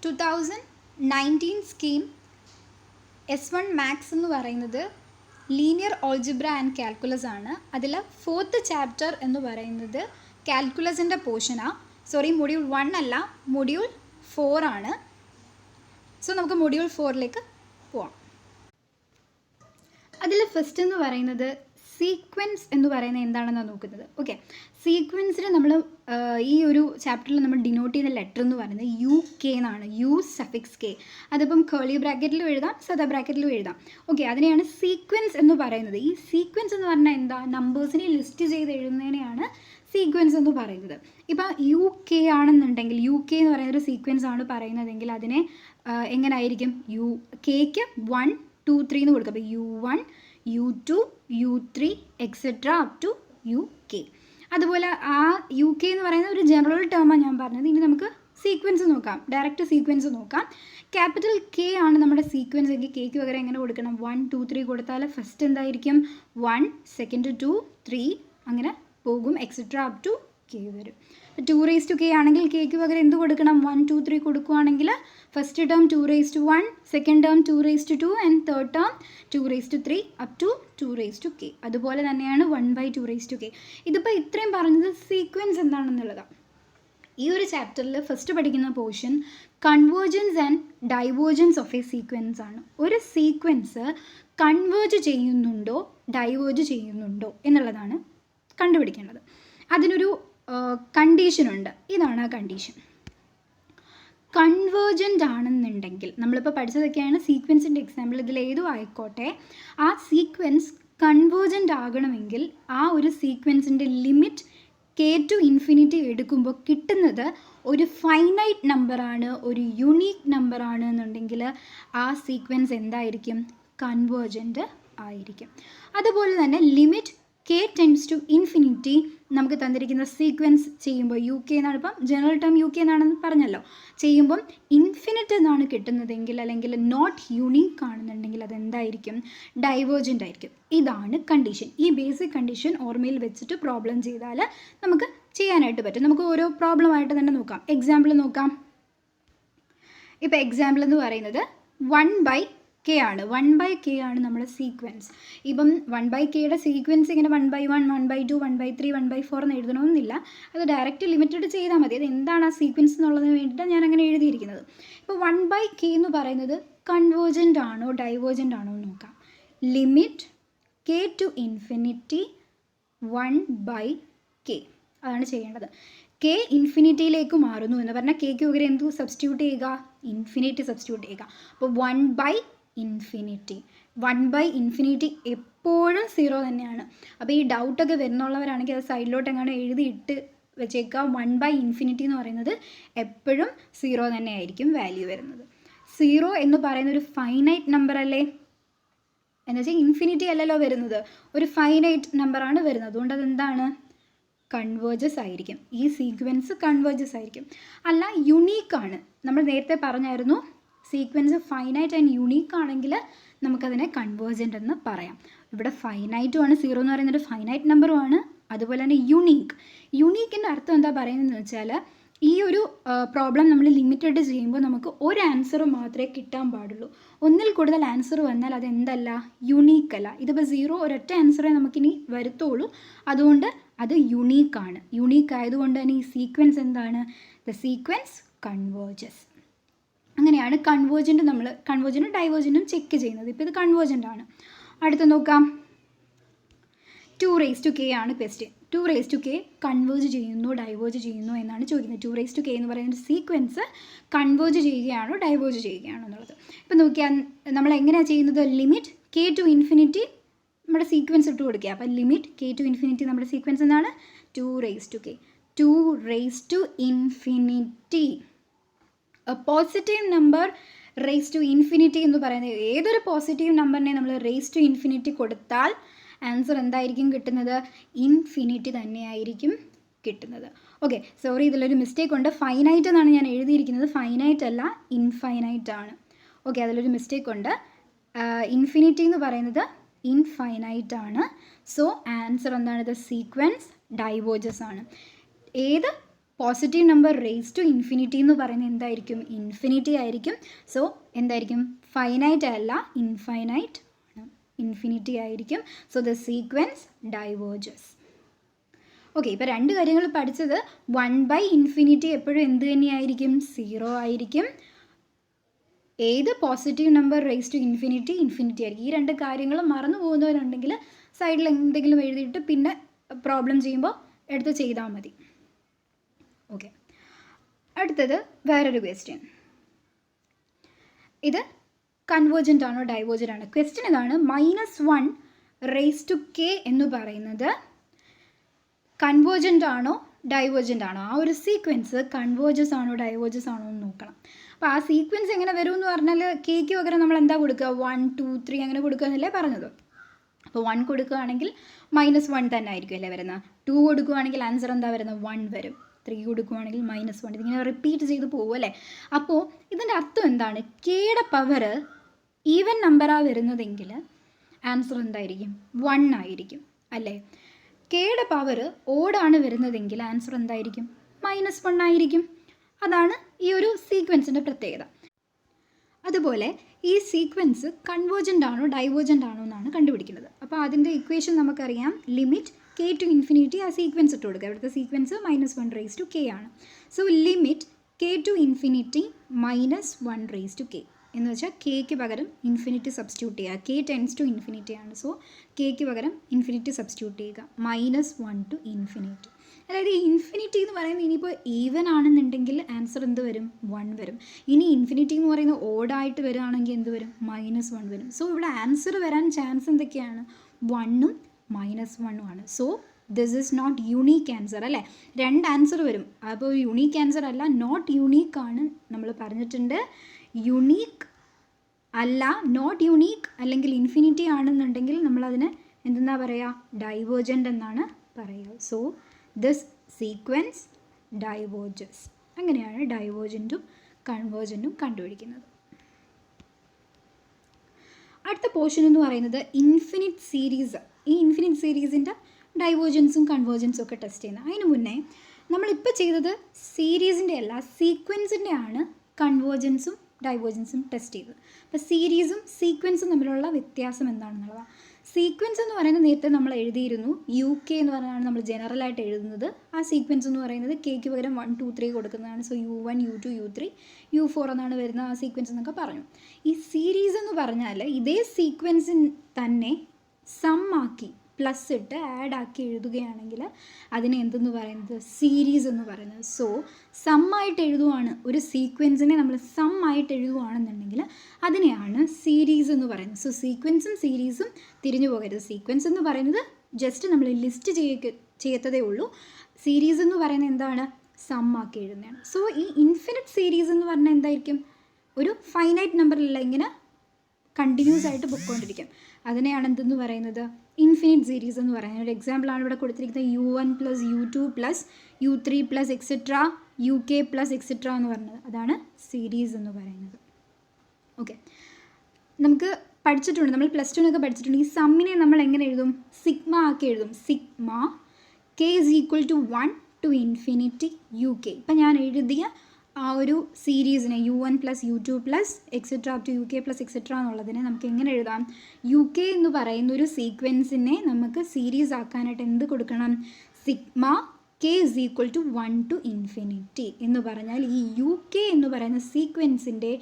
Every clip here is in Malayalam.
2019 സ്കീം S1 മാത്സ് എന്ന് പറയുന്നത് ലീനിയർ ഓൾജിബ്ര ആൻഡ് കാൽക്കുലസ് ആണ്. അതിൽ 4th ചാപ്റ്റർ എന്ന് പറയുന്നത് കാൽക്കുലസിൻ്റെ പോർഷനാണ്. സോറി, മൊഡ്യൂൾ 1 അല്ല, മൊഡ്യൂൾ 4 ആണ്. സോ നമുക്ക് മൊഡ്യൂൾ 4ലേക്ക് പോവാം. അതിൽ ഫസ്റ്റ് എന്ന് പറയുന്നത് സീക്വൻസ് എന്ന് പറയുന്നത് എന്താണെന്നാണ് നോക്കുന്നത്. ഓക്കെ, സീക്വൻസിന് നമ്മൾ ഈ ഒരു ചാപ്റ്ററിൽ നമ്മൾ ഡിനോട്ട് ചെയ്യുന്ന ലെറ്റർ എന്ന് പറയുന്നത് UK എന്നാണ്. U suffix K. അതിപ്പം കേളി ബ്രാക്കറ്റിലും എഴുതാം, സദാ ബ്രാക്കറ്റിലും എഴുതാം. ഓക്കെ, അതിനെയാണ് സീക്വൻസ് എന്ന് പറയുന്നത്. ഈ സീക്വൻസ് എന്ന് പറഞ്ഞാൽ എന്താ? നമ്പേഴ്സിനെ ലിസ്റ്റ് ചെയ്ത് എഴുതുന്നതിനെയാണ് സീക്വൻസ് എന്ന് പറയുന്നത്. ഇപ്പം UK ആണെന്നുണ്ടെങ്കിൽ, UK എന്ന് പറയുന്നൊരു സീക്വൻസ് ആണ് പറയുന്നതെങ്കിൽ അതിനെ എങ്ങനെയായിരിക്കും? കെക്ക് 1 2 3 എന്ന് കൊടുക്കുക. അപ്പോൾ U1 U2 U3 etcetera up to UK. അതുപോലെ ആ UK എന്ന് പറയുന്ന ഒരു ജനറൽ ടേമാണ് ഞാൻ പറഞ്ഞത്. ഇനി നമുക്ക് സീക്വൻസ് നോക്കാം, ഡയറക്റ്റ് സീക്വൻസ് നോക്കാം. ക്യാപിറ്റൽ K ആണ് നമ്മുടെ സീക്വൻസ് എങ്കിൽ കേക്ക് പകരം എങ്ങനെ കൊടുക്കണം? 1 2 3 കൊടുത്താൽ ഫസ്റ്റ് എന്തായിരിക്കും? 1, സെക്കൻഡ് 2 3 അങ്ങനെ പോകും, എക്സെട്ര അപ് ടു K വരും. 2 ആണെങ്കിൽ കേക്ക് പകരം എന്ത് കൊടുക്കണം? 1 2 3 കൊടുക്കുകയാണെങ്കിൽ first term 2 second term 2 and third term 2 up to 2 അതുപോലെ തന്നെയാണ് 1/2 ഇതിപ്പോൾ ഇത്രയും പറഞ്ഞത് സീക്വൻസ് എന്താണെന്നുള്ളതാണ്. ഈ ഒരു ചാപ്റ്ററിൽ ഫസ്റ്റ് പഠിക്കുന്ന portion convergence and divergence of A sequence ആണ്. ഒരു സീക്വൻസ് കൺവേർജ് ചെയ്യുന്നുണ്ടോ ഡൈവേർജ് ചെയ്യുന്നുണ്ടോ എന്നുള്ളതാണ് കണ്ടുപിടിക്കേണ്ടത്. അതിനൊരു കണ്ടീഷനുണ്ട്. ഇതാണ് ആ കണ്ടീഷൻ. കൺവേർജൻ്റ് ആണെന്നുണ്ടെങ്കിൽ, നമ്മളിപ്പോൾ പഠിച്ചതൊക്കെയാണ് സീക്വൻസിൻ്റെ എക്സാമ്പിൾ, ഇതിലേതും ആയിക്കോട്ടെ, ആ സീക്വൻസ് കൺവേർജൻ്റ് ആകണമെങ്കിൽ ആ ഒരു സീക്വൻസിൻ്റെ ലിമിറ്റ് K to എടുക്കുമ്പോൾ കിട്ടുന്നത് ഒരു ഫൈനൈറ്റ് നമ്പറാണ്, ഒരു യുണീക്ക് നമ്പറാണ് എന്നുണ്ടെങ്കിൽ ആ സീക്വൻസ് എന്തായിരിക്കും? കൺവേർജൻ്റ് ആയിരിക്കും. അതുപോലെ തന്നെ limit K tends to infinity നമുക്ക് തന്നിരിക്കുന്ന സീക്വൻസ് ചെയ്യുമ്പോൾ UK എന്നാണ്, ഇപ്പം ജനറൽ ടേം UK എന്നാണെന്ന് പറഞ്ഞല്ലോ, ചെയ്യുമ്പം ഇൻഫിനിറ്റ് എന്നാണ് കിട്ടുന്നതെങ്കിൽ അല്ലെങ്കിൽ നോട്ട് യൂണീക്ക് ആണെന്നുണ്ടെങ്കിൽ അതെന്തായിരിക്കും? ഡൈവേർജൻ്റ് ആയിരിക്കും. ഇതാണ് കണ്ടീഷൻ. ഈ ബേസിക് കണ്ടീഷൻ ഓർമ്മയിൽ വെച്ചിട്ട് പ്രോബ്ലം ചെയ്താൽ നമുക്ക് ചെയ്യാനായിട്ട് പറ്റും. നമുക്ക് ഓരോ പ്രോബ്ലമായിട്ട് തന്നെ നോക്കാം. എക്സാമ്പിൾ നോക്കാം. ഇപ്പോൾ എക്സാമ്പിൾ എന്ന് പറയുന്നത് 1/K ആണ്. 1/K ആണ് നമ്മുടെ സീക്വൻസ്. ഇപ്പം 1/Kയുടെ സീക്വൻസ് ഇങ്ങനെ 1/1 1/2 1/3 1/4 എന്ന് എഴുതണമെന്നില്ല. അത് ഡയറക്റ്റ് ലിമിറ്റഡ് ചെയ്താൽ മതി. അത് എന്താണ് ആ സീക്വൻസ് എന്നുള്ളതിന് വേണ്ടിയിട്ടാണ് ഞാൻ അങ്ങനെ എഴുതിയിരിക്കുന്നത്. ഇപ്പോൾ 1/K എന്ന് പറയുന്നത് കൺവേർജൻ്റ് ആണോ ഡൈവേർജൻ്റ് ആണോ എന്ന് നോക്കാം. ലിമിറ്റ് K to 1/K അതാണ് ചെയ്യേണ്ടത്. K ഇൻഫിനിറ്റിയിലേക്ക് മാറുന്നു എന്ന് പറഞ്ഞാൽ കേക്ക് പകരം എന്തു സബ്സ്റ്റിറ്റ്യൂട്ട് ചെയ്യുക? ഇൻഫിനിറ്റി സബ്സ്റ്റിറ്റ്യൂട്ട് ചെയ്യുക. അപ്പോൾ 1/∞ എപ്പോഴും 0 തന്നെയാണ്. അപ്പോൾ ഈ ഡൗട്ടൊക്കെ വരുന്നുള്ളവരാണെങ്കിൽ അത് സൈഡിലോട്ട് എങ്ങാനും എഴുതിയിട്ട് വെച്ചേക്കുക. 1/∞ എന്ന് പറയുന്നത് എപ്പോഴും 0 തന്നെ ആയിരിക്കും വാല്യൂ വരുന്നത്. 0 എന്ന് പറയുന്ന ഒരു ഫൈനൈറ്റ് നമ്പർ അല്ലേ? എന്ന് വെച്ചാൽ ഇൻഫിനിറ്റി അല്ലല്ലോ വരുന്നത്, ഒരു ഫൈനൈറ്റ് നമ്പറാണ് വരുന്നത്. അതുകൊണ്ട് അതെന്താണ്? കൺവേർജസ് ആയിരിക്കും. ഈ സീക്വൻസ് കൺവേർജസ് ആയിരിക്കും. അല്ല, യുണീക്കാണ്. നമ്മൾ നേരത്തെ പറഞ്ഞായിരുന്നു സീക്വൻസ് ഫൈനൈറ്റ് ആൻഡ് യുണീക്ക് ആണെങ്കിൽ നമുക്കതിനെ കൺവേർജൻ്റ് എന്ന് പറയാം. ഇവിടെ ഫൈനൈറ്റും ആണ്, 0 എന്ന് പറയുന്നത് ഫൈനൈറ്റ് നമ്പറുമാണ്. അതുപോലെ തന്നെ യുണീക്കിൻ്റെ അർത്ഥം എന്താ പറയുന്നതെന്ന് വെച്ചാൽ ഈ ഒരു പ്രോബ്ലം നമ്മൾ ലിമിറ്റഡ് ചെയ്യുമ്പോൾ നമുക്ക് ഒരു ആൻസർ മാത്രമേ കിട്ടാൻ പാടുള്ളൂ. ഒന്നിൽ കൂടുതൽ ആൻസർ വന്നാൽ അതെന്തല്ല? യുണീക്കല്ല. ഇതിപ്പോൾ 0 ഒരൊറ്റ ആൻസറേ നമുക്കിനി വരുത്തുള്ളൂ. അതുകൊണ്ട് അത് യുണീക്കാണ്. യുണീക്ക് ആയതുകൊണ്ട് തന്നെ ഈ സീക്വൻസ് എന്താണ്? The sequence converges. അങ്ങനെയാണ് കൺവേർജൻറ്റും ഡൈവേർജൻറ്റും ചെക്ക് ചെയ്യുന്നത്. ഇപ്പോൾ ഇത് കൺവേർജൻ്റ് ആണ്. അടുത്ത് നോക്കാം. 2k ആണ് ക്വസ്റ്റ്യൻ. 2k കൺവേർജ് ചെയ്യുന്നു ഡൈവേർജ് ചെയ്യുന്നു എന്നാണ് ചോദിക്കുന്നത്. 2k എന്ന് പറയുന്ന സീക്വൻസ് കൺവേർജ് ചെയ്യുകയാണോ ഡൈവേർജ് ചെയ്യുകയാണോ എന്നുള്ളത്. ഇപ്പോൾ നോക്കിയാൽ നമ്മൾ എങ്ങനെയാണ് ചെയ്യുന്നത്? ലിമിറ്റ് K to നമ്മുടെ സീക്വൻസ് ഇട്ട് കൊടുക്കുക. അപ്പോൾ ലിമിറ്റ് K to നമ്മുടെ സീക്വൻസ് എന്താണ്? 2k. 2 positive number raise to infinity എന്ന് പറയുന്നത് ഏതൊരു പോസിറ്റീവ് നമ്പറിനെ നമ്മൾ റേസ് ടു ഇൻഫിനിറ്റി കൊടുത്താൽ ആൻസർ എന്തായിരിക്കും കിട്ടുന്നത്? ഇൻഫിനിറ്റി തന്നെയായിരിക്കും കിട്ടുന്നത്. ഓക്കെ, സോറി, ഇതിലൊരു മിസ്റ്റേക്ക് ഉണ്ട്. ഫൈനൈറ്റ് എന്നാണ് ഞാൻ എഴുതിയിരിക്കുന്നത്. ഫൈനൈറ്റ് അല്ല, ഇൻഫൈനൈറ്റ് ആണ്. ഓക്കെ, അതിലൊരു മിസ്റ്റേക്ക് ഉണ്ട്. ഇൻഫിനിറ്റി എന്ന് പറയുന്നത് ഇൻഫൈനൈറ്റ് ആണ്. സോ ആൻസർ എന്താണ്? ദ സീക്വൻസ് ഡൈവേർജസ് ആണ്. ഏത് positive number raise to infinity എന്ന് പറയുന്നത് എന്തായിരിക്കും? ഇൻഫിനിറ്റി ആയിരിക്കും. സോ എന്തായിരിക്കും? ഫൈനൈറ്റ് അല്ല, ഇൻഫൈനൈറ്റ് ഇൻഫിനിറ്റി ആയിരിക്കും. So the sequence diverges. Okay, ഇപ്പോൾ രണ്ട് കാര്യങ്ങൾ പഠിച്ചത് 1/∞ എപ്പോഴും എന്ത് തന്നെയായിരിക്കും? 0 ആയിരിക്കും. ഏത് positive number raise to infinity ആയിരിക്കും. ഈ രണ്ട് കാര്യങ്ങൾ മറന്നു പോകുന്നവരുണ്ടെങ്കിൽ സൈഡിൽ എന്തെങ്കിലും എഴുതിയിട്ട് പിന്നെ പ്രോബ്ലം ചെയ്യുമ്പോൾ എടുത്ത് ചെയ്താൽ മതി. ഓക്കെ, അടുത്തത് വേറൊരു ക്വസ്റ്റ്യൻ. ഇത് കൺവേർജൻ്റ് ആണോ ഡൈവേർജൻ്റ് ആണോ? ക്വസ്റ്റ്യൻ ഇതാണ്, -1 റേസ് ടു k എന്ന് പറയുന്നത് കൺവേർജൻ്റ് ആണോ ഡൈവേർജൻ്റ് ആണോ? ആ ഒരു സീക്വൻസ് കൺവേർജസ് ആണോ ഡൈവേർജസ് ആണോ എന്ന് നോക്കണം. അപ്പോൾ ആ സീക്വൻസ് എങ്ങനെ വരും എന്ന് പറഞ്ഞാൽ കേക്ക് പകരം നമ്മൾ എന്താ കൊടുക്കുക? 1 2 3 അങ്ങനെ കൊടുക്കുക എന്നല്ലേ പറഞ്ഞത്. അപ്പോൾ 1 കൊടുക്കുകയാണെങ്കിൽ -1 തന്നെ ആയിരിക്കും അല്ലേ വരുന്നത്. 2 കൊടുക്കുകയാണെങ്കിൽ ആൻസർ എന്താ വരുന്നത്? 1 വരും. 3 കൊടുക്കുകയാണെങ്കിൽ -1. ഇതിങ്ങനെ റിപ്പീറ്റ് ചെയ്ത് പോകും അല്ലേ. അപ്പോൾ ഇതിൻ്റെ അർത്ഥം എന്താണ്? കെയുടെ പവർ ഈവൻ നമ്പറാണ് വരുന്നതെങ്കിൽ ആൻസർ എന്തായിരിക്കും? 1 ആയിരിക്കും അല്ലേ. കെയുടെ പവർ ഓടാണ് വരുന്നതെങ്കിൽ ആൻസർ എന്തായിരിക്കും? -1 ആയിരിക്കും. അതാണ് ഈ ഒരു സീക്വൻസിൻ്റെ പ്രത്യേകത. അതുപോലെ ഈ സീക്വൻസ് കൺവേർജൻ്റ് ആണോ ഡൈവേർജൻ്റ് ആണോ എന്നാണ് കണ്ടുപിടിക്കുന്നത്. അപ്പോൾ അതിൻ്റെ ഇക്വേഷൻ നമുക്കറിയാം, ലിമിറ്റ് k ടു ഇൻഫിനിറ്റി ആ സീക്വൻസ് ഇട്ട് കൊടുക്കുക. ഇവിടുത്തെ സീക്വൻസ് -1 റേസ് ടു k ആണ്. So limit k to infinity -1 raise to k എന്ന് വെച്ചാൽ കെക്ക് പകരം ഇൻഫിനിറ്റി സബ്സ്റ്റിറ്റ്യൂട്ട് ചെയ്യുക. k ടെൻസ് ടു ഇൻഫിനിറ്റി ആണ്. സോ കെക്ക് പകരം ഇൻഫിനിറ്റി സബ്സ്റ്റിറ്റ്യൂട്ട് ചെയ്യുക. -1 ടു ഇൻഫിനിറ്റി. അതായത് ഇൻഫിനിറ്റി എന്ന് പറയുന്നത് ഇനിയിപ്പോൾ ഈവൻ ആണെന്നുണ്ടെങ്കിൽ ആൻസർ എന്ത് വരും? 1 വരും. ഇനി ഇൻഫിനിറ്റി എന്ന് പറയുന്നത് ഓഡായിട്ട് വരികയാണെങ്കിൽ എന്ത് വരും? -1 വരും. സോ ഇവിടെ ആൻസർ വരാൻ ചാൻസ് എന്തൊക്കെയാണ്? 1ഉം -1ഉം ആണ്. So this is not unique answer അല്ലേ. രണ്ട് ആൻസർ വരും. അപ്പോൾ യുണീക്ക് ആൻസർ അല്ല, നോട്ട് യുണീക്ക് ആണ് നമ്മൾ പറഞ്ഞിട്ടുണ്ട്. യുണീക്ക് അല്ല, നോട്ട് യുണീക്ക് അല്ലെങ്കിൽ ഇൻഫിനിറ്റി ആണെന്നുണ്ടെങ്കിൽ നമ്മളതിന് എന്തെന്നാ പറയുക? ഡൈവേർജൻ്റ് എന്നാണ് പറയുക. So this sequence diverges. അങ്ങനെയാണ് ഡൈവേർജൻറ്റും കൺവേർജൻറ്റും കണ്ടുപിടിക്കുന്നത്. അടുത്ത പോർഷൻ എന്ന് പറയുന്നത് ഇൻഫിനിറ്റ് സീരീസ്. ഈ ഇൻഫിനിറ്റ് സീരീസിൻ്റെ ഡൈവേർജൻസും കൺവേർജൻസും ഒക്കെ ടെസ്റ്റ് ചെയ്യുന്നത്. അതിന് മുന്നേ നമ്മളിപ്പോൾ ചെയ്തത് സീരീസിൻ്റെ അല്ല, സീക്വൻസിൻ്റെ ആണ് കൺവേർജൻസും ഡൈവേർജൻസും ടെസ്റ്റ് ചെയ്തത്. അപ്പോൾ സീരീസും സീക്വൻസും തമ്മിലുള്ള വ്യത്യാസം എന്താണെന്നുള്ളതാണ്. സീക്വൻസ് എന്ന് പറയുന്നത് നേരത്തെ നമ്മൾ എഴുതിയിരുന്നു, UK എന്ന് പറഞ്ഞാണ് നമ്മൾ ജനറലായിട്ട് എഴുതുന്നത്. ആ സീക്വൻസ് എന്ന് പറയുന്നത് കെക്ക് പകരം 1 2 3 കൊടുക്കുന്നതാണ്. So U1 U2 U3 U4 എന്നാണ് വരുന്ന ആ സീക്വൻസ് എന്നൊക്കെ പറഞ്ഞു. ഈ സീരീസ് എന്ന് പറഞ്ഞാൽ ഇതേ സീക്വൻസിൻ തന്നെ സം ആക്കി പ്ലസ് ഇട്ട് ആഡ് ആക്കി എഴുതുകയാണെങ്കിൽ അതിനെ എന്തെന്ന് പറയുന്നത്? സീരീസ് എന്ന് പറയുന്നത്. സോ സമ്മായിട്ട് എഴുതുവാണ്, ഒരു സീക്വൻസിനെ നമ്മൾ സമ്മായിട്ട് എഴുതുകയാണെന്നുണ്ടെങ്കിൽ അതിനെയാണ് സീരീസ് എന്ന് പറയുന്നത്. സോ സീക്വൻസും സീരീസും തിരിഞ്ഞു പോകരുത്. സീക്വൻസ് എന്ന് പറയുന്നത് ജസ്റ്റ് നമ്മൾ ലിസ്റ്റ് ചെയ്യത്തതേ ഉള്ളൂ. സീരീസ് എന്ന് പറയുന്നത് എന്താണ്? സമ്മാക്കി എഴുതുന്നതാണ്. സോ ഈ ഇൻഫിനിറ്റ് സീരീസ് എന്ന് പറഞ്ഞാൽ എന്തായിരിക്കും? ഒരു ഫൈനൈറ്റ് നമ്പറിലല്ല, ഇങ്ങനെ കണ്ടിന്യൂസ് ആയിട്ട് പൊയ്ക്കൊണ്ടിരിക്കും. അതിനെയാണ് എന്തെന്ന് പറയുന്നത്? ഇൻഫിനിറ്റ് സീരീസ് എന്ന് പറയുന്നത്. ഒരു എക്സാമ്പിളാണ് ഇവിടെ കൊടുത്തിരിക്കുന്നത്, U1 + U2 + U3 + et cetera UK + et cetera എന്ന് പറയുന്നത്. അതാണ് സീരീസ് എന്ന് പറയുന്നത്. ഓക്കെ, നമുക്ക് പഠിച്ചിട്ടുണ്ട്, നമ്മൾ +2 പഠിച്ചിട്ടുണ്ട്. ഈ സമ്മിനെ നമ്മൾ എങ്ങനെ എഴുതും? സിഗ്മ ആക്കി എഴുതും. Sigma k = 1 to ∞ UK. ഇപ്പം ഞാൻ എഴുതിയ ആ ഒരു സീരീസിനെ U1 + U2 + etcetera up to UK + etcetera എന്നുള്ളതിനെ നമുക്ക് എങ്ങനെ എഴുതാം? UK എന്ന് പറയുന്ന ഒരു സീക്വൻസിനെ നമുക്ക് സീരീസ് ആക്കാനായിട്ട് എന്ത് കൊടുക്കണം? സിഗ്മ k = 1 to ∞ എന്ന് പറഞ്ഞാൽ ഈ UK എന്ന് പറയുന്ന സീക്വൻസിൻ്റെ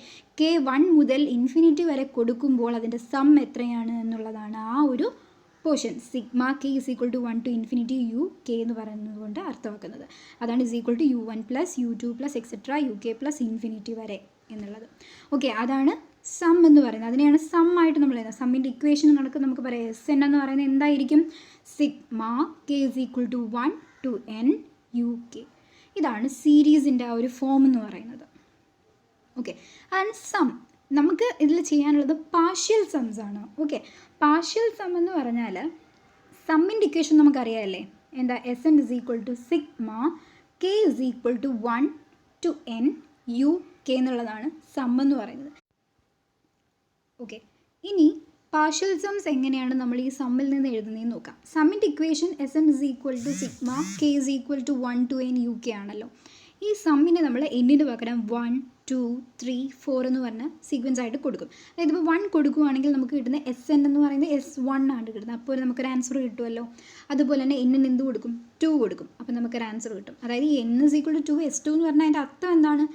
k 1 മുതൽ ഇൻഫിനിറ്റി വരെ കൊടുക്കുമ്പോൾ അതിൻ്റെ സം എത്രയാണ് എന്നുള്ളതാണ് ആ ഒരു portion. Sigma k = 1 to ∞ UK എന്ന് പറയുന്നത് കൊണ്ട് അർത്ഥമാക്കുന്നത്. അതാണ് U1 + U2 + എക്സെട്രാ UK + ∞ വരെ എന്നുള്ളത്. ഓക്കെ, അതാണ് സം എന്ന് പറയുന്നത്. അതിനെയാണ് സം ആയിട്ട് നമ്മൾ എഴുതുന്നത്. സമ്മിൻ്റെ ഇക്വേഷൻ കണക്ക് നമുക്ക് പറയാം. SN എന്ന് പറയുന്നത് എന്തായിരിക്കും? Sigma k = 1 to n UK. ഇതാണ് സീരീസിൻ്റെ ആ ഒരു ഫോം എന്ന് പറയുന്നത്. ഓക്കെ, അതാണ് സം. നമുക്ക് ഇതിൽ ചെയ്യാനുള്ളത് പാർഷ്യൽ സംസ് ആണ്. ഓക്കെ, പാർഷ്യൽ സം എന്ന് പറഞ്ഞാൽ സമ്മിൻ്റെ ഇക്വേഷൻ നമുക്കറിയാമല്ലേ? എന്താ? SN = sigma k = 1 to n UK എന്നുള്ളതാണ് സം എന്ന് പറയുന്നത്. ഓക്കെ, ഇനി പാർഷ്യൽ സംസ് എങ്ങനെയാണ് നമ്മൾ ഈ സമ്മിൽ നിന്ന് എഴുതുന്നതെന്ന് നോക്കാം. സമ്മിൻ്റെ equation S N is equal to sigma k is equal to 1 to n UK ആണല്ലോ. ഈ സമ്മിനെ നമ്മൾ എന്നിന് പകരം 1, 2, 3, 4 എന്ന് പറഞ്ഞ സീക്വൻസ് ആയിട്ട് കൊടുക്കും. അതായത് ഇപ്പോൾ 1 കൊടുക്കുകയാണെങ്കിൽ നമുക്ക് കിട്ടുന്ന എസ് എൻ എന്ന് പറയുന്നത് S1 ആണ് കിട്ടുന്നത്. അപ്പോൾ നമുക്കൊരു ആൻസർ കിട്ടുമല്ലോ. അതുപോലെ തന്നെ എന്നിന് എന്ത് കൊടുക്കും? 2 കൊടുക്കും. അപ്പോൾ നമുക്കൊരു ആൻസർ കിട്ടും. അതായത് ഈ n is equal to 2 S2 എന്ന് പറഞ്ഞാൽ അതിൻ്റെ അർത്ഥം എന്താണ്?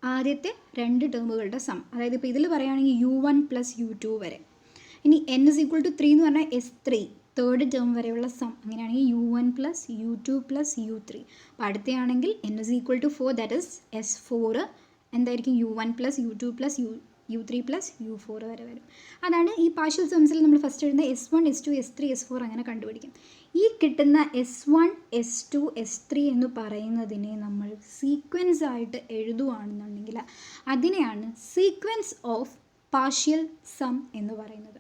ആദ്യത്തെ 2 ടേമുകളുടെ സം. അതായത് ഇപ്പോൾ ഇതിൽ പറയുകയാണെങ്കിൽ U1 + U2 വരെ. ഇനി n ഇസ് ഈക്വൽ ടു 3 എന്ന് പറഞ്ഞാൽ S3 തേർഡ് ടേം വരെയുള്ള സം. അങ്ങനെയാണെങ്കിൽ U1 + U2 + U3. അപ്പോൾ അടുത്തയാണെങ്കിൽ n is equal to 4 that is S4 എന്തായിരിക്കും? U1 + U2 + U3 + U4 വരെ വരും. അതാണ് ഈ പാർഷ്യൽ സംസിൽ നമ്മൾ ഫസ്റ്റ് എഴുതുന്ന S1, S2, S3, S4 അങ്ങനെ കണ്ടുപിടിക്കും. ഈ കിട്ടുന്ന S1, S2, S3 എന്ന് പറയുന്നതിനെ നമ്മൾ സീക്വൻസ് ആയിട്ട് എഴുതുകയാണെന്നുണ്ടെങ്കിൽ അതിനെയാണ് സീക്വൻസ് ഓഫ് പാർഷ്യൽ സം എന്ന് പറയുന്നത്.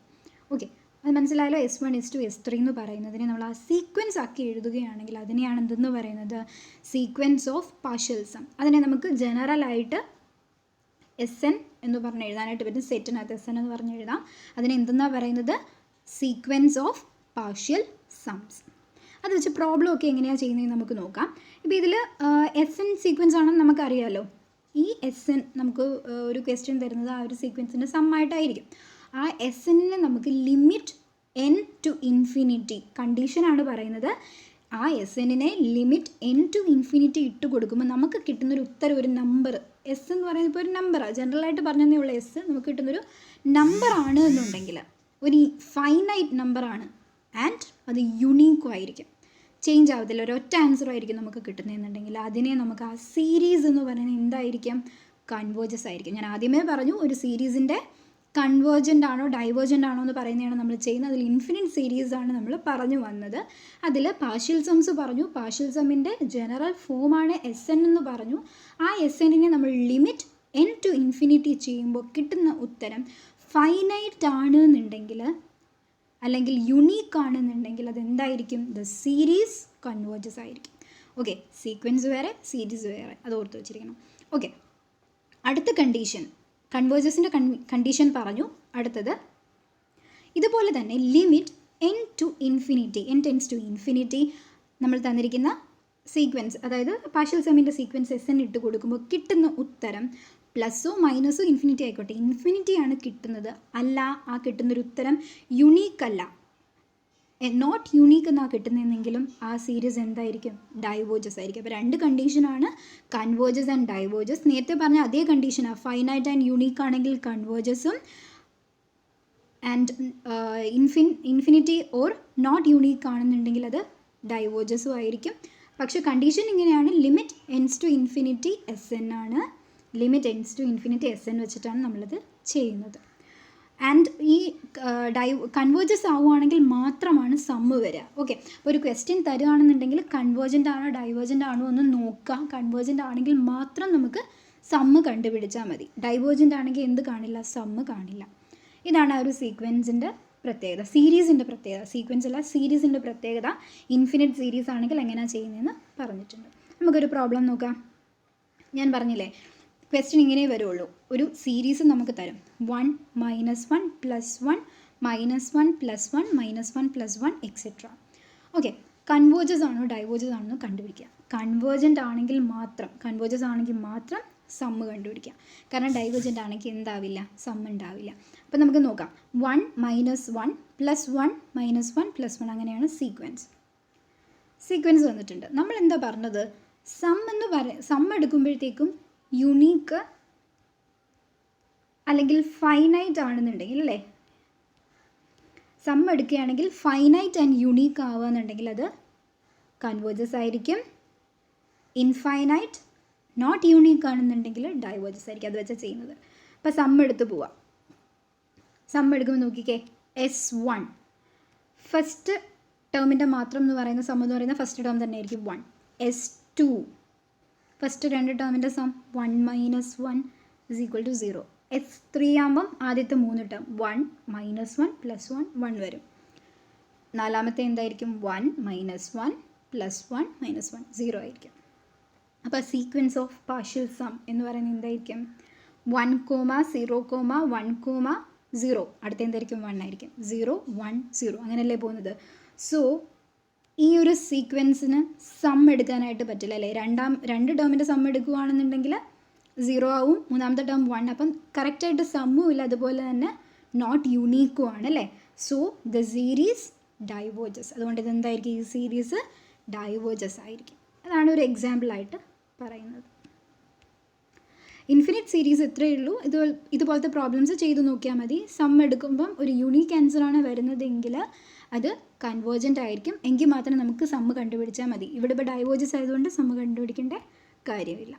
ഓക്കെ, അത് മനസ്സിലായല്ലോ. S1, S2, S3 എന്ന് പറയുന്നതിനെ നമ്മൾ ആ സീക്വൻസ് ആക്കി എഴുതുകയാണെങ്കിൽ അതിനെയാണ് എന്തെന്ന് പറയുന്നത്? Sequence of partial sum. അതിനെ നമുക്ക് ജനറലായിട്ട് SN എന്ന് പറഞ്ഞ് എഴുതാനായിട്ട് പറ്റും. സെറ്റിനകത്ത് SN എന്ന് പറഞ്ഞ് എഴുതാം. അതിനെ എന്തെന്നാണ് പറയുന്നത്? സീക്വൻസ് ഓഫ് പാർഷ്യൽ സംസ്. അത് വെച്ച് പ്രോബ്ലം ഒക്കെ എങ്ങനെയാണ് ചെയ്യുന്നതെന്ന് നമുക്ക് നോക്കാം. ഇപ്പോൾ ഇതിൽ SN സീക്വൻസ് ആണെന്ന് നമുക്കറിയാമല്ലോ. ഈ SN നമുക്ക് ഒരു ക്വസ്റ്റ്യൻ തരുന്നത് ആ ഒരു സീക്വൻസിൻ്റെ സമ്മായിട്ടായിരിക്കും. ആ SNനെ നമുക്ക് ലിമിറ്റ് n to ഇൻഫിനിറ്റി കണ്ടീഷനാണ് പറയുന്നത്. ആ SNനെ ലിമിറ്റ് n to ഇൻഫിനിറ്റി ഇട്ട് കൊടുക്കുമ്പോൾ നമുക്ക് കിട്ടുന്നൊരു ഉത്തരം ഒരു നമ്പർ. S എന്ന് പറയുന്നത് ഇപ്പോൾ ഒരു നമ്പറാണ്. ജനറലായിട്ട് പറഞ്ഞതേ ഉള്ള S നമുക്ക് കിട്ടുന്നൊരു നമ്പറാണ് എന്നുണ്ടെങ്കിൽ ഒരു ഫൈനൈറ്റ് നമ്പറാണ് ആൻഡ് അത് യുണീക്കും ആയിരിക്കും, ചേഞ്ച് ആവത്തില്ല, ഒരൊറ്റ ആൻസറും ആയിരിക്കും നമുക്ക് കിട്ടുന്നതെന്നുണ്ടെങ്കിൽ അതിനെ നമുക്ക് ആ സീരീസ് എന്ന് പറയുന്നത് എന്തായിരിക്കും? കൺവേർജസ് ആയിരിക്കും. ഞാൻ ആദ്യമേ പറഞ്ഞു ഒരു സീരീസിൻ്റെ കൺവേർജൻ്റ് ആണോ ഡൈവേർജൻ്റ് ആണോ എന്ന് പറയുന്നതാണ് നമ്മൾ ചെയ്യുന്നത്. അതിൽ ഇൻഫിനിറ്റ് സീരീസാണ് നമ്മൾ പറഞ്ഞു വന്നത്. അതിൽ പാർഷ്യൽ സംസ് പറഞ്ഞു. പാർഷ്യൽ സമ്മിൻ്റെ ജനറൽ ഫോമാണ് SN എന്ന് പറഞ്ഞു. ആ SNനെ നമ്മൾ ലിമിറ്റ് n to ഇൻഫിനിറ്റി ചെയ്യുമ്പോൾ കിട്ടുന്ന ഉത്തരം ഫൈനൈറ്റ് ആണ് എന്നുണ്ടെങ്കിൽ അല്ലെങ്കിൽ യുണീക്ക് ആണെന്നുണ്ടെങ്കിൽ അതെന്തായിരിക്കും? ദ സീരീസ് കൺവേർജസ് ആയിരിക്കും. ഓക്കെ, സീക്വൻസ് വേറെ സീരീസ് വേറെ, അത് ഓർത്ത് വെച്ചിരിക്കണം. ഓക്കെ, അടുത്ത കണ്ടീഷൻ കൺവേർജസിൻ്റെ കണ്ടീഷൻ പറഞ്ഞു. അടുത്തത് ഇതുപോലെ തന്നെ limit n to infinity, n tends to infinity നമ്മൾ തന്നിരിക്കുന്ന സീക്വൻസ്, അതായത് പാർഷ്യൽ സമ്മിൻ്റെ സീക്വൻസ് SN ഇട്ട് കൊടുക്കുമ്പോൾ കിട്ടുന്ന ഉത്തരം പ്ലസ്സോ മൈനസോ ഇൻഫിനിറ്റി ആയിക്കോട്ടെ, ഇൻഫിനിറ്റിയാണ് കിട്ടുന്നത്. അല്ല, ആ കിട്ടുന്നൊരു ഉത്തരം യുണീക്ക് അല്ല, നോട്ട് യുണീക്ക് എന്നാണ് കിട്ടുന്നതെങ്കിലും ആ സീരീസ് എന്തായിരിക്കും? ഡൈവേർജസ് ആയിരിക്കും. അപ്പോൾ 2 കണ്ടീഷനാണ്, കൺവേർജസ് ആൻഡ് ഡൈവേർജസ്. നേരത്തെ പറഞ്ഞ അതേ കണ്ടീഷനാണ്. ഫൈനൈറ്റ് ആൻഡ് യുണീക്ക് ആണെങ്കിൽ കൺവേർജസും and infinity or not unique ആണെന്നുണ്ടെങ്കിൽ അത് ഡൈവേർജസും ആയിരിക്കും. പക്ഷേ കണ്ടീഷൻ ഇങ്ങനെയാണ്, limit ends to infinity SN ആണ്. Limit ends to infinity SN വെച്ചിട്ടാണ് നമ്മളത് ചെയ്യുന്നത്. ആൻഡ് ഈ കൺവേർജസ് ആവുകയാണെങ്കിൽ മാത്രമാണ് സമ്മ് വരിക. ഓക്കെ, അപ്പോൾ ഒരു ക്വസ്റ്റ്യൻ തരുകയാണെന്നുണ്ടെങ്കിൽ കൺവേർജൻ്റ് ആണോ ഡൈവേർജൻ്റ് ആണോ എന്ന് നോക്കാം. കൺവേർജൻ്റ് ആണെങ്കിൽ മാത്രം നമുക്ക് സമ്മ് കണ്ടുപിടിച്ചാൽ മതി. ഡൈവേർജൻ്റ് ആണെങ്കിൽ എന്ത് കാണില്ല? സമ്മ് കാണില്ല. ഇതാണ് ആ ഒരു സീക്വൻസിൻ്റെ പ്രത്യേകത, സീരീസിൻ്റെ പ്രത്യേകത. സീക്വൻസ് അല്ല, സീരീസിൻ്റെ പ്രത്യേകത. ഇൻഫിനിറ്റ് സീരീസ് ആണെങ്കിൽ എങ്ങനെയാണ് ചെയ്യുന്നതെന്ന് പറഞ്ഞിട്ടുണ്ട്. നമുക്കൊരു പ്രോബ്ലം നോക്കാം. ഞാൻ പറഞ്ഞില്ലേ ക്വസ്റ്റ്യൻ ഇങ്ങനെ വരുള്ളൂ. ഒരു സീരീസ് നമുക്ക് തരും. 1 - 1 +1 -1 +1 -1 +1 എക്സെട്ര. ഓക്കെ, കൺവേർജസ് ആണോ ഡൈവേർജസ് ആണോ എന്ന് കണ്ടുപിടിക്കുക. കൺവേർജൻ്റ് ആണെങ്കിൽ മാത്രം സമ്മ് കണ്ടുപിടിക്കുക. കാരണം ഡൈവേർജൻ്റ് ആണെങ്കിൽ എന്താവില്ല? സമ്മ് ഉണ്ടാവില്ല. അപ്പോൾ നമുക്ക് നോക്കാം. 1 - 1 +1 -1 +1 അങ്ങനെയാണ് സീക്വൻസ് വന്നിട്ടുണ്ട്. നമ്മൾ എന്താ പറഞ്ഞത്? സമ്മ് എടുക്കുമ്പോഴത്തേക്കും യുണീക്ക് അല്ലെങ്കിൽ ഫൈനൈറ്റ് ആണെന്നുണ്ടെങ്കിൽ, അല്ലേ, സമ്മ് എടുക്കുകയാണെങ്കിൽ ഫൈനൈറ്റ് ആൻഡ് യുണീക്ക് ആവുകയെന്നുണ്ടെങ്കിൽ അത് കൺവേർജസ് ആയിരിക്കും. ഇൻഫൈനൈറ്റ് നോട്ട് യുണീക്ക് ആണെന്നുണ്ടെങ്കിൽ ഡൈവേർജസ് ആയിരിക്കും. അത് വെച്ചാൽ ചെയ്യുന്നത്. അപ്പോൾ സമ്മ് എടുത്ത് പോവാം. സമ്മ് എടുക്കുമ്പോൾ നോക്കിക്കേ, S1 ഫസ്റ്റ് ടേമിൻ്റെ മാത്രം എന്ന് പറയുന്ന സം എന്ന് പറയുന്ന ഫസ്റ്റ് ടേം തന്നെ ആയിരിക്കും 1. S2 first 2 ടേമിൻ്റെ some 1 - 1 = 0. S3 ആകുമ്പം ആദ്യത്തെ 3 ടേം 1 - 1 +1 1 വരും. നാലാമത്തെ എന്തായിരിക്കും? 1 - 1 +1 -1 0 ആയിരിക്കും. അപ്പോൾ സീക്വൻസ് ഓഫ് പാർഷ്യൽ സം എന്ന് പറയുന്നത് എന്തായിരിക്കും? 1, 0, 1, 0, അടുത്ത എന്തായിരിക്കും 1 ആയിരിക്കും. 0 1 0 അങ്ങനെയല്ലേ പോകുന്നത്. സോ ഈ ഒരു സീക്വൻസിന് സം എടുക്കാനായിട്ട് പറ്റില്ല അല്ലേ. രണ്ട് ടേമിൻ്റെ സം എടുക്കുകയാണെന്നുണ്ടെങ്കിൽ 0 ആവും, മൂന്നാമത്തെ ടേം 1. അപ്പം കറക്റ്റായിട്ട് സമ്മും ഇല്ല, അതുപോലെ തന്നെ നോട്ട് യുണീക്കും ആണ് അല്ലേ. So the series diverges. അതുകൊണ്ട് ഇതെന്തായിരിക്കും, ഈ സീരീസ് ഡൈവേർജസ് ആയിരിക്കും. അതാണ് ഒരു എക്സാമ്പിളായിട്ട് പറയുന്നത്. ഇൻഫിനിറ്റ് സീരീസ് ഇത്രയേ ഉള്ളൂ. ഇതുപോലത്തെ പ്രോബ്ലംസ് ചെയ്ത് നോക്കിയാൽ മതി. സം എടുക്കുമ്പം ഒരു യുണീക്ക് ആൻസറാണ് വരുന്നതെങ്കിൽ അത് കൺവേർജൻ്റ് ആയിരിക്കും. എങ്കിൽ മാത്രമേ നമുക്ക് സമ്മ് കണ്ടുപിടിച്ചാൽ മതി. ഇവിടെ ഇപ്പോൾ ഡൈവേർജസ് ആയതുകൊണ്ട് സമ്മ് കണ്ടുപിടിക്കേണ്ട കാര്യമില്ല.